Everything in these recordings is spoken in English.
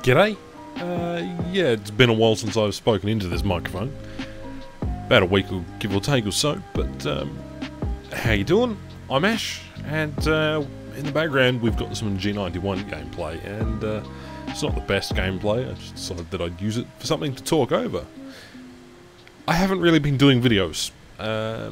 G'day. Yeah, it's been a while since I've spoken into this microphone. About a week, or give or take or so. But how you doing? I'm Ash, and in the background we've got some G91 gameplay, and it's not the best gameplay. I just decided that I'd use it for something to talk over. I haven't really been doing videos. I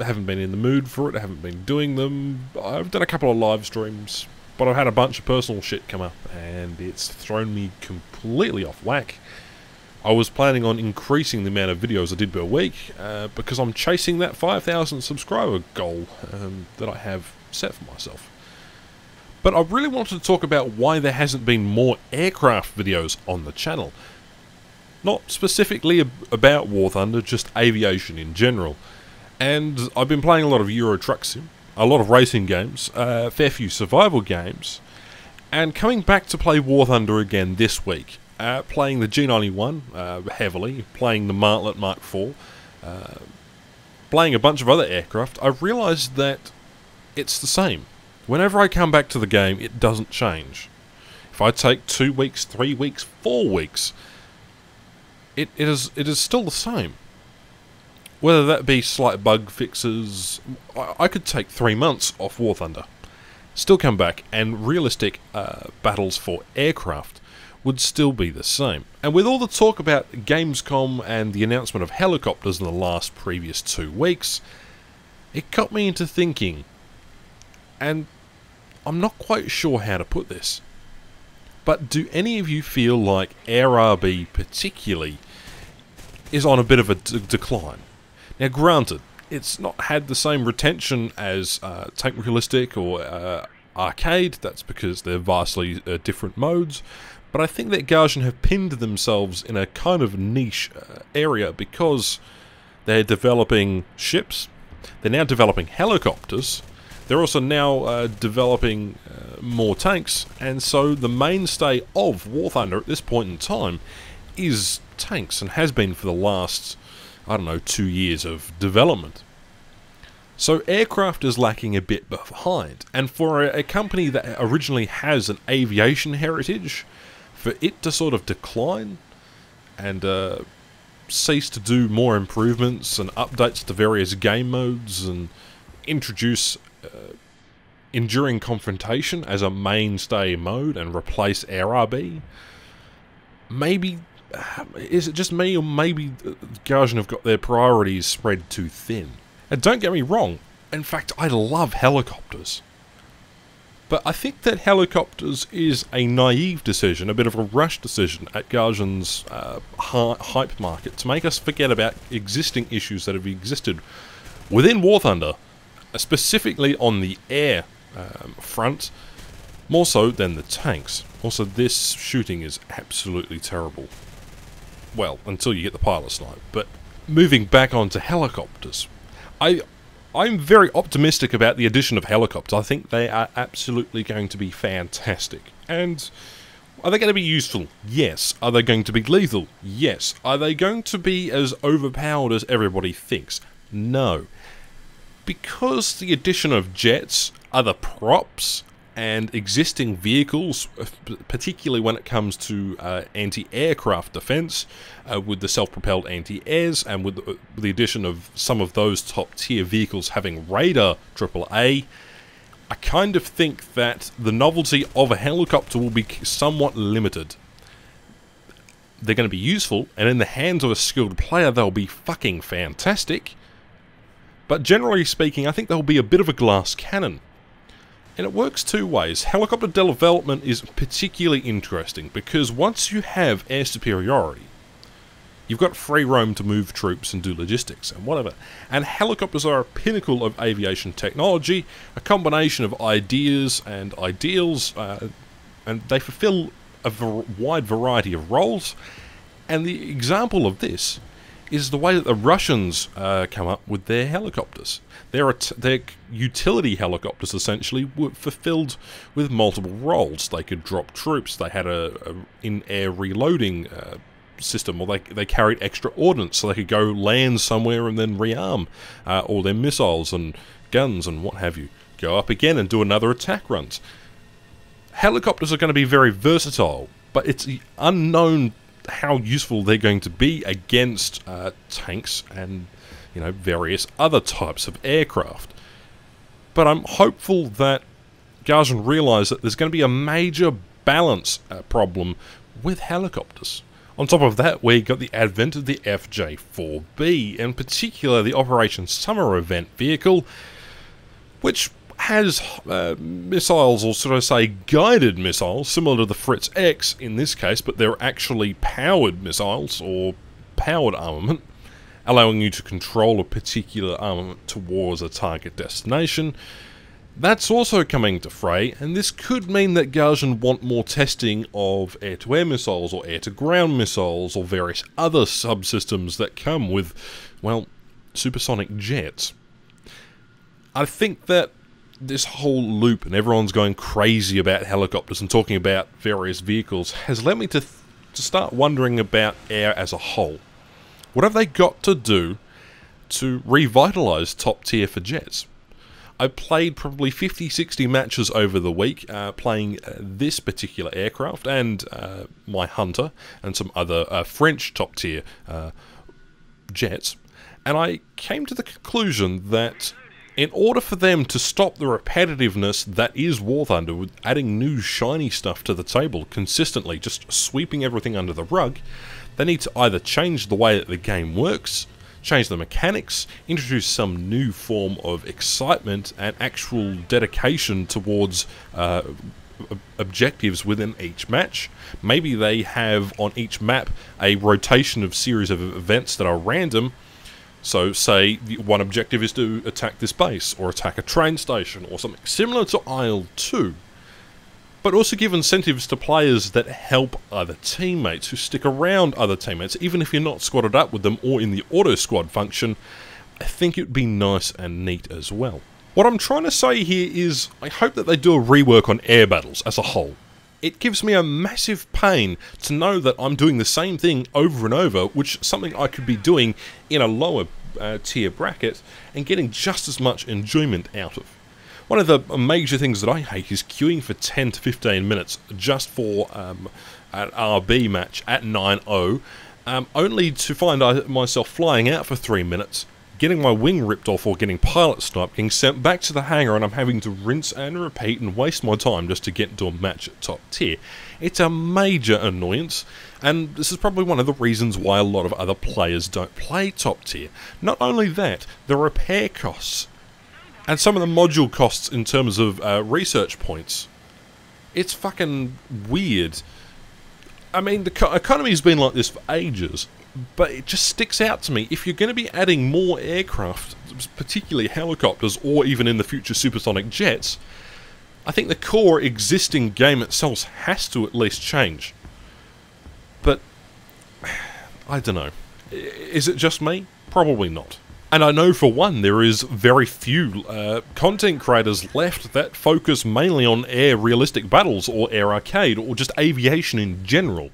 haven't been in the mood for it. I haven't been doing them. I've done a couple of live streams, but I've had a bunch of personal shit come up, and it's thrown me completely off whack. I was planning on increasing the amount of videos I did per week, because I'm chasing that 5,000 subscriber goal that I have set for myself. But I really wanted to talk about why there hasn't been more aircraft videos on the channel. Not specifically about Warthunder, just aviation in general. And I've been playing a lot of Euro Truck Sim, a lot of racing games, a fair few survival games, and coming back to play Warthunder again this week. Playing the G91 heavily, playing the Martlet Mark IV, playing a bunch of other aircraft, I've realised that it's the same. Whenever I come back to the game, it doesn't change. If I take 2 weeks, 3 weeks, 4 weeks, it is still the same. Whether that be slight bug fixes, I could take 3 months off Warthunder, still come back, and realistic battles for aircraft would still be the same. And with all the talk about Gamescom and the announcement of helicopters in the previous 2 weeks, it got me into thinking, and I'm not quite sure how to put this, but do any of you feel like AirRB particularly is on a bit of a decline? Now granted, it's not had the same retention as Tank Realistic or Arcade. That's because they're vastly different modes, but I think that Aviation have pinned themselves in a kind of niche area because they're developing ships, they're now developing helicopters, they're also now developing more tanks, and so the mainstay of Warthunder at this point in time is tanks, and has been for the last, I don't know, 2 years of development. So aircraft is lacking a bit behind, and for a company that originally has an aviation heritage, for it to sort of decline and cease to do more improvements and updates to various game modes and introduce enduring confrontation as a mainstay mode and replace AirRB, maybe, is it just me, or maybe Aviation have got their priorities spread too thin? And don't get me wrong, in fact I love helicopters. But I think that helicopters is a naive decision, a bit of a rush decision at Aviation's hype market to make us forget about existing issues that have existed within Warthunder, specifically on the air front, more so than the tanks. Also, this shooting is absolutely terrible. Well, until you get the pilot snipe. But moving back onto helicopters, I'm very optimistic about the addition of helicopters. I think they are absolutely going to be fantastic. And are they going to be useful? Yes. Are they going to be lethal? Yes. Are they going to be as overpowered as everybody thinks? No. Because the addition of jets, other props, and existing vehicles, particularly when it comes to anti-aircraft defense, with the self-propelled anti-airs, and with the addition of some of those top-tier vehicles having radar AAA, I kind of think that the novelty of a helicopter will be somewhat limited. They're going to be useful, and in the hands of a skilled player they'll be fucking fantastic, but generally speaking I think they'll be a bit of a glass cannon. And it works two ways. Helicopter development is particularly interesting because once you have air superiority, you've got free roam to move troops and do logistics and whatever. And helicopters are a pinnacle of aviation technology, a combination of ideas and ideals, and they fulfill a wide variety of roles. And the example of this is the way that the Russians come up with their helicopters. Their utility helicopters essentially were fulfilled with multiple roles. They could drop troops, they had a in-air reloading system, or they carried extra ordnance so they could go land somewhere and then rearm all their missiles and guns and what have you. Go up again and do another attack runs. Helicopters are going to be very versatile, but it's unknown how useful they're going to be against tanks and, you know, various other types of aircraft. But I'm hopeful that Gajan realise that there's going to be a major balance problem with helicopters. On top of that, we got the advent of the FJ-4B, in particular the Operation Summer event vehicle, which has missiles, or should I say guided missiles, similar to the Fritz X in this case, but they're actually powered missiles, or powered armament, allowing you to control a particular armament towards a target destination. That's also coming to fray, and this could mean that Gajan want more testing of air-to-air missiles, or air-to-ground missiles, or various other subsystems that come with, well, supersonic jets. I think that this whole loop, and everyone's going crazy about helicopters and talking about various vehicles, has led me to start wondering about air as a whole. What have they got to do to revitalise top tier for jets? I played probably 50-60 matches over the week, playing this particular aircraft and my Hunter and some other French top tier jets, and I came to the conclusion that in order for them to stop the repetitiveness that is Warthunder, with adding new shiny stuff to the table consistently, just sweeping everything under the rug, they need to either change the way that the game works, change the mechanics, introduce some new form of excitement and actual dedication towards objectives within each match. Maybe they have on each map a rotation of series of events that are random. So, say one objective is to attack this base, or attack a train station, or something similar to Isle 2. But also give incentives to players that help other teammates, who stick around other teammates, even if you're not squadded up with them or in the auto-squad function. I think it would be nice and neat as well. What I'm trying to say here is, I hope that they do a rework on air battles as a whole. It gives me a massive pain to know that I'm doing the same thing over and over, which is something I could be doing in a lower tier bracket and getting just as much enjoyment out of. One of the major things that I hate is queuing for 10 to 15 minutes just for an RB match at 9-0, only to find myself flying out for 3 minutes, getting my wing ripped off or getting pilot sniped, getting sent back to the hangar, and I'm having to rinse and repeat and waste my time just to get into a match at top tier. It's a major annoyance, and this is probably one of the reasons why a lot of other players don't play top tier. Not only that, the repair costs, and some of the module costs in terms of research points. It's fucking weird. I mean, the economy's been like this for ages, but it just sticks out to me. If you're going to be adding more aircraft, particularly helicopters, or even in the future supersonic jets, I think the core existing game itself has to at least change. But, I don't know. Is it just me? Probably not. And I know for one, there is very few content creators left that focus mainly on air realistic battles, or air arcade, or just aviation in general.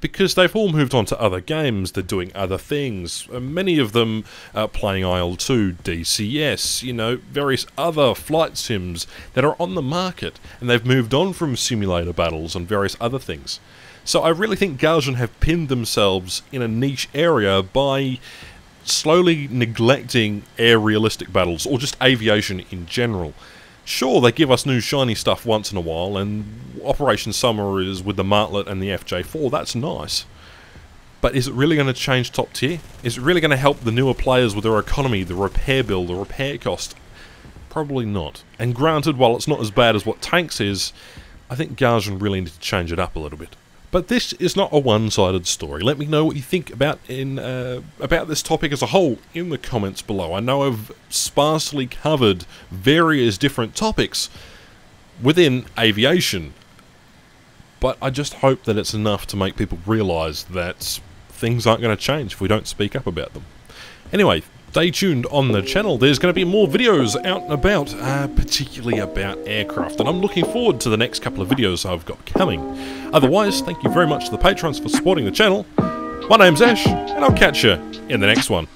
Because they've all moved on to other games, they're doing other things. Many of them are playing IL-2, DCS, you know, various other flight sims that are on the market, and they've moved on from simulator battles and various other things. So I really think Gajan have pinned themselves in a niche area by slowly neglecting air realistic battles, or just aviation in general. Sure, they give us new shiny stuff once in a while, and Operation Summer is with the Martlet and the FJ4, that's nice. But is it really going to change top tier? Is it really going to help the newer players with their economy, the repair bill, the repair cost? Probably not. And granted, while it's not as bad as what Tanks is, I think Gajan really need to change it up a little bit. But this is not a one-sided story. Let me know what you think about this topic as a whole in the comments below. I know I've sparsely covered various different topics within aviation, but I just hope that it's enough to make people realise that things aren't going to change if we don't speak up about them. Anyway, stay tuned on the channel. There's going to be more videos out and about, particularly about aircraft, and I'm looking forward to the next couple of videos I've got coming. Otherwise, thank you very much to the patrons for supporting the channel. My name's Ash, and I'll catch you in the next one.